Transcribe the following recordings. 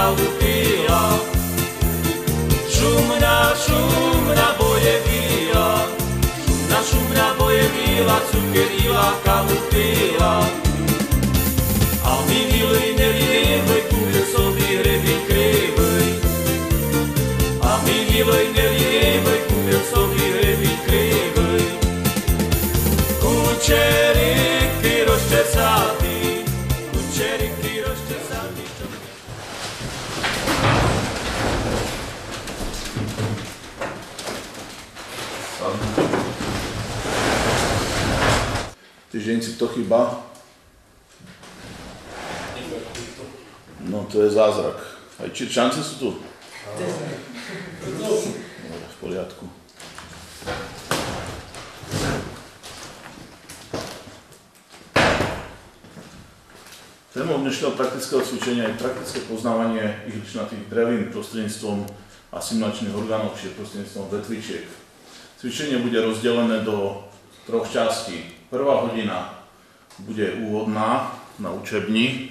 kávu pila. Šumná boje víla, šumná boje víla, cukier ila, kávu pila. A my milí nelivej, kúpil sobі hrebík krivej. A my milí nelivej, kúpil sobí hrebík krivej. Kučeriky rozčesatý, kučeriky rozčesatý. Týždenci, to chyba? No to je zázrak. Aj Čirčance sú tu? Dobre, v poriadku. Témou dnešného praktického cvičenia je praktické poznávanie ihličnatých drevín prostredníctvom asimilačných orgánov, čiže prostredníctvom vetvičiek. Cvičenie bude rozdelené do 3 častí. Prvá hodina bude úvodná na učebni,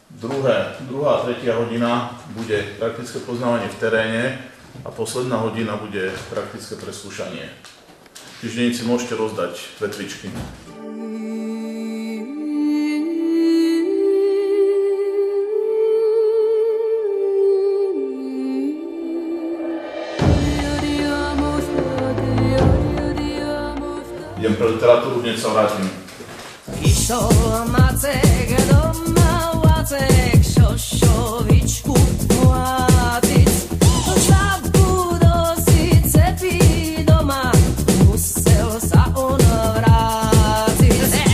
druhá a tretia hodina bude praktické poznávanie v teréne a posledná hodina bude praktické preskúšanie. Týždenníci môžete rozdať vetvičky. Idem pre literatúru, dnes sa vrátim. Išol Macek doma, Vacek šošovičku mládic. Zabudol si cepy doma, musel sa on vrátiť.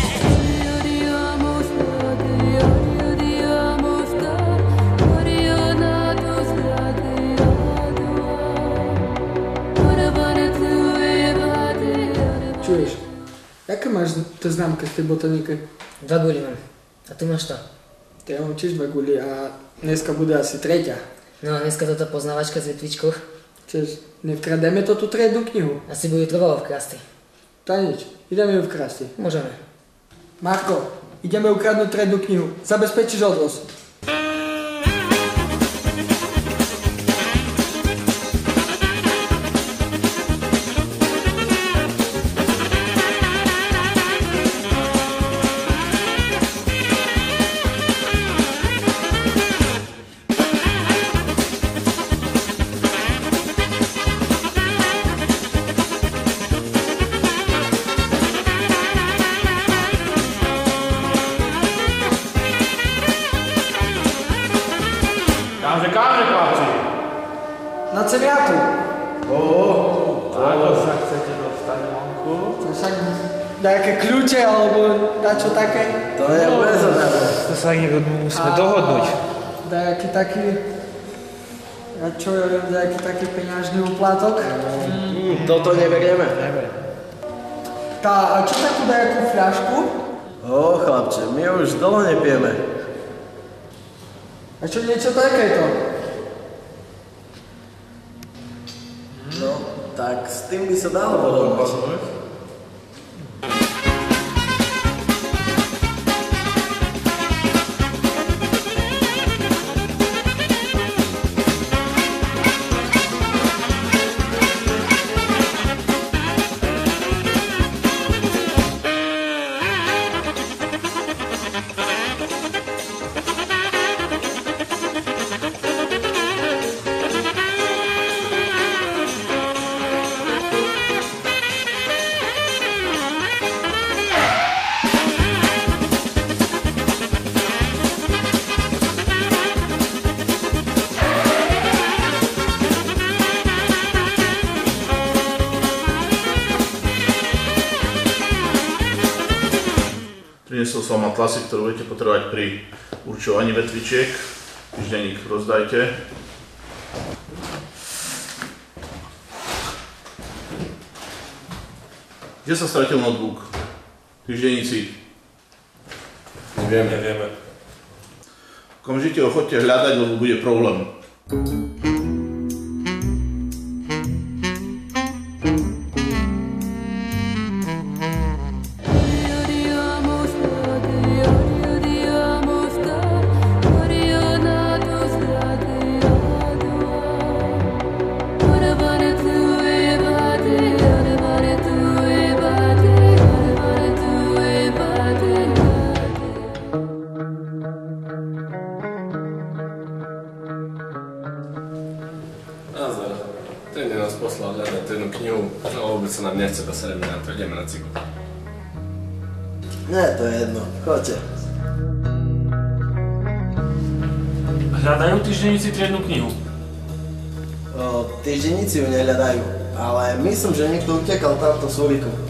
Čuješ, jaké máš to známka z tej botanike? 2 guly mám. A ty máš to? Ja mám tiež 2 guly a dneska bude asi 3. No a dneska toto poznávačka z vetvičkoch. Čiže nevkrademe to tú triednu knihu? Asi budú trvalo v krasti. Tá nič, ideme ju vkrasti. Môžeme. Marko, ideme ukradnúť triednu knihu. Zabezpečíš odvoz. Káže, chlapci. Na cemiatu. Ako sa chcete dostať vonku? To však nejaké kľúče alebo dačo také. To je bez ohľadu. To sa musíme dohodnúť. Nejaký taký... Ja čo ja viem, nejaký taký peňažný úplatok. Toto neberieme. Tá, a čo takú nejakú fľašku? Chlapče, my už dlho nepijeme. A čo niečo takéto? No, tak s tým by sa dalo podobať. Priniesol som vám atlasy, ktoré budete potrebovať pri určovaní vetvičiek. Týždenník rozdajte. Kde sa stratil notebook? Týždenníci. Nevieme. Okamžite ho chodte hľadať, lebo bude problém. sa nám nechce do Seremina, to ideme na cyklu. Nie, to je jedno. Choďte. Hľadajú týždenníci triednu knihu? Týždenníci ju nehľadajú, ale myslím, že niekto utekal tamto s ulikom.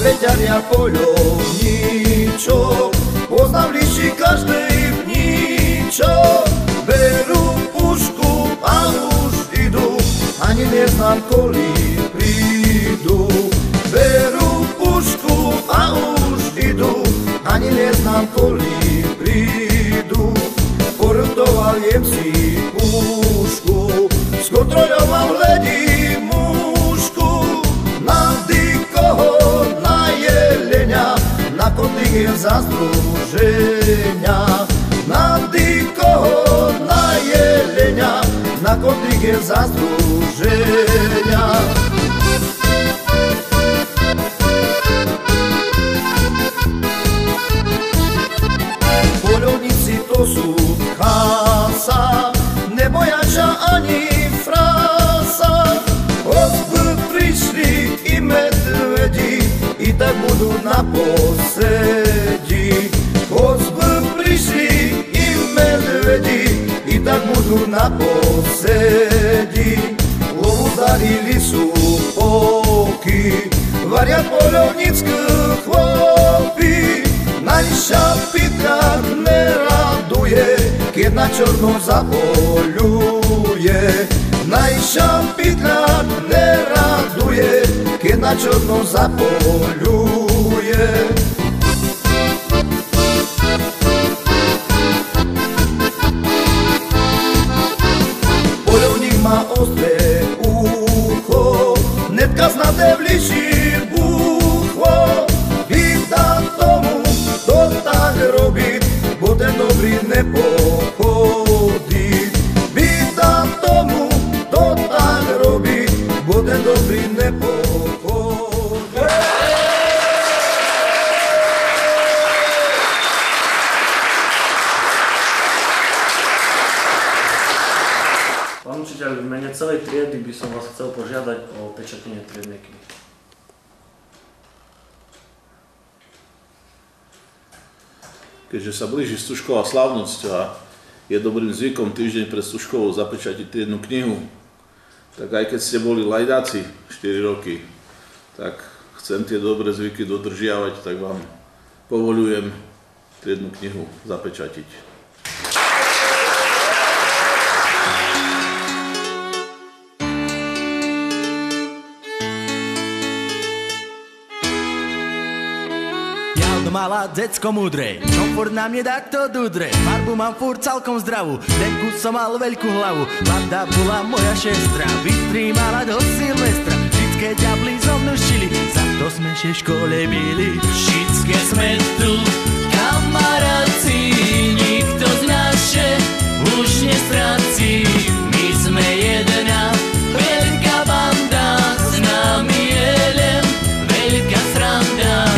Veďaria poľovníčok, poznavliši každej pníčok. Berú pušku a už idú, ani neznám, koli prídu. Berú pušku a už idú, ani neznám, koli prídu. Portoval jem si pušku, skontroloval hledí mušku. Navdy koho na jelenia, na kontingent zazdruženia. Navdy koho na jelenia, na kontingent zazdruženia. Poľovníci to sú chasa, nebojača ani frasa. Ozby prišli i medvedi, i tak budú na posedi. Ozby prišli i medvedi, i tak budú na posedi. Lovu darili sú poky, varia poľovnícky chlopi. Najša Petra neraduje, keď na čorno zapoľuje. Najša Petra neraduje, keď na čorno zapoľuje. Poľovník má ostré ucho, netka znade vliší bucho. Vydá tomu, kto tak robí, bo ten dobrý nepochodí. Vydá tomu, kto tak robí, bo ten dobrý nepochodí. Pán učiteľ, v mene celej triedy by som vás chcel požiadať o pečatenie triednej knihy. Keďže sa blíži Stužková slávnosť a je dobrým zvykom týždeň pred Stužkovou zapečatiť triednu knihu, tak aj keď ste boli lajdáci 4 roky, tak chcem tie dobré zvyky dodržiavať, tak vám povoľujem triednu knihu zapečatiť. Malá decko múdre, čo furt na mne takto dudre. Farbu mám furt celkom zdravú, denku som mal veľkú hlavu. Mladá bola moja šestra, vytrímala do Silvestra. Vždycké ďabli so mnou šili, za to sme še škole byli. Vždycké sme tu, kamaráci, nikto z naše už nestráci. My sme jedna veľká banda, s nami je len veľká sranda.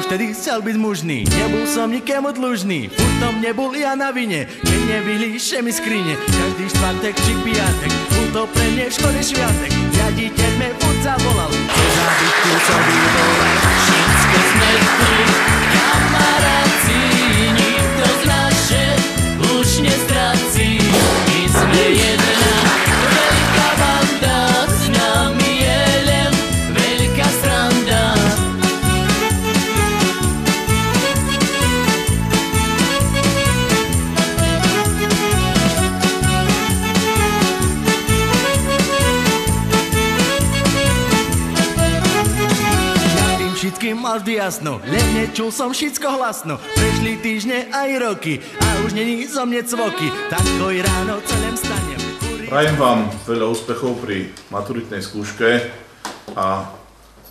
Vtedy chcel byť mužný, nebol som nikému dlužný. Furt tom nebol ja na vine, keď nevyhlíše mi skrine. Každý štvrtek či piatek, bol to pre mne v škole sviatek. Riaditeľ me furt zavolal, čo za bytku som vyvolal. Všetko sme tu, kamaráci, nikto z naše už nestráci. My sme jedna veľká banda, s nami je len veľká sranda. Všetkým mal mal vždy jasno, len nečul som všetko hlasno. Prešli týždne aj roky a už není zo mne cvoky. Takoj ráno celém stanem. Prajem vám veľa úspechov pri maturitnej skúške a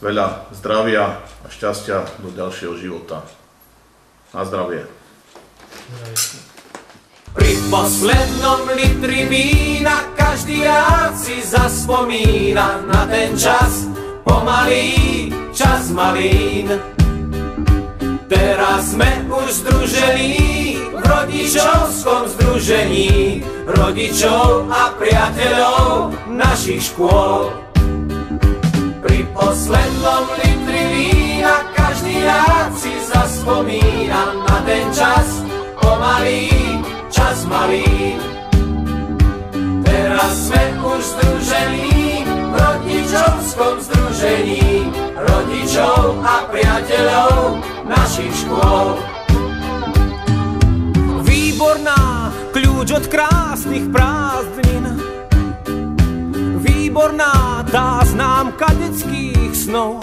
veľa zdravia a šťastia do ďalšieho života. Na zdravie. Pri poslednom litri vína každý rád si zaspomína na ten čas, pomalý čas malín. Teraz sme už združení v rodičovskom združení rodičov a priateľov našich škôl. Pri poslednom litri vína každý rád si zaspomína na ten čas, pomalý čas malín. Teraz sme už združení v rodičovskom združení rodičov a priateľov našich škôl. Výborná, kľúč od krásnych prázdnin. Výborná tá známka detských snov.